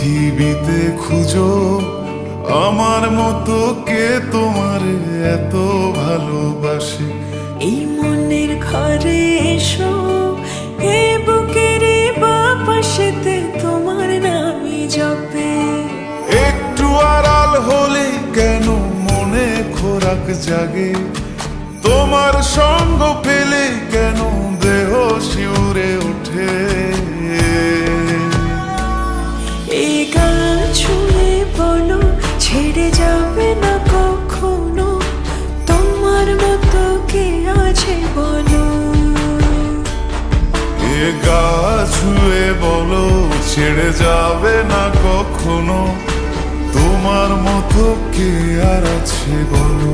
পৃথিবীতে খুঁজো আমার মতো কে তোমার এত ভালোবাসে। এই মনের ঘরে এসো, এ বুকের বাপাশেতে তোমার নামই জপে। একটু আড়াল হলে কেন মনে খোরাক জাগে, তোমার সঙ্গ পেলে কেন দেহ শিউরে ওঠে। এই গান ছুঁয়ে বলো ছেড়ে যাবে না কখনো, তোমার মতো কে আছে বলো। এ গা ছুঁয়ে বলো ছেড়ে যাবে না কখনো, তোমার মতো কে আর আছে বলো।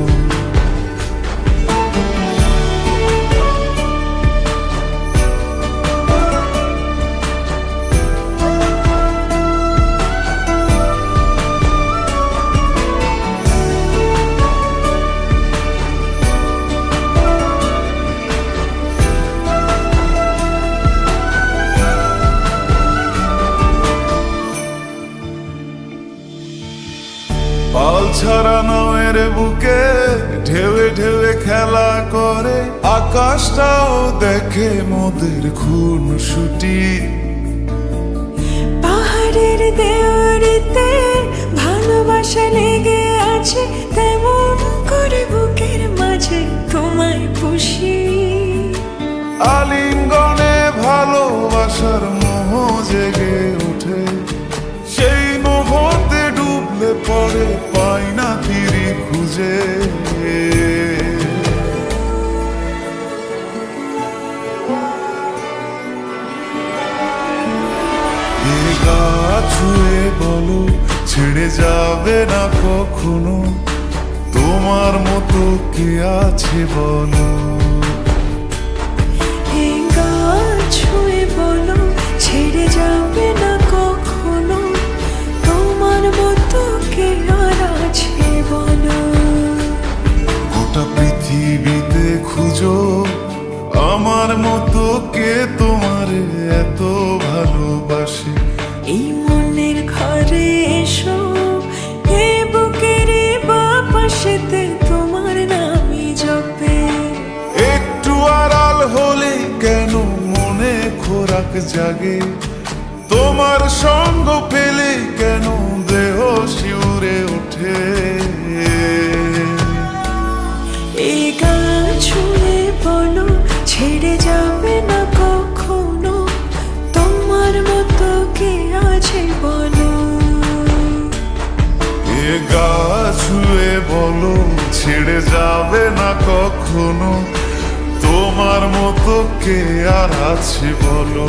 পাল ছাড়া নামের বুকে ঢেউে ঢেউে খেলা করে, আকাশটাও দেখে মোদের খুন ছুটি। পাহাড়ের দেওয়ারিতে ভালোবাসা লেগে আছে, তেমন করে বুকের মাঝে তোমায় পুষি। আলিঙ্গনে ভালোবাসার মোহ জেগে ওঠে, সেই মোহতে ডুবলে পরে পাই না ফিরি খুঁজে। এ গা ছুঁয়ে বলো ছেড়ে যাবে না কখনো, তোমার মতো কে আছে বলো। এই গান ছুঁয়ে বলো ছেড়ে যাবে না কখনো, তোমার মতো কে আর আছে বলো। গোটা পৃথিবীতে খুঁজো আমার মতো কে তোমার এত ভালোবাসে। এই মনের ঘরে এসো, এ বুকের বাপাশেতে তোমার নামই জপে। একটু আড়াল হলে কেন মনে খোরাক জাগে, তোমার সঙ্গ পেলে কেন দেহ শিউরে ওঠে। এই গান ছুঁয়ে বলো ছেড়ে যাবে না কখনো, তোমার মতো কে আছে বলো। এ গা ছুঁয়ে বলো ছেড়ে যাবে না কখনো, তোমার মতো কে আর আছে বলো।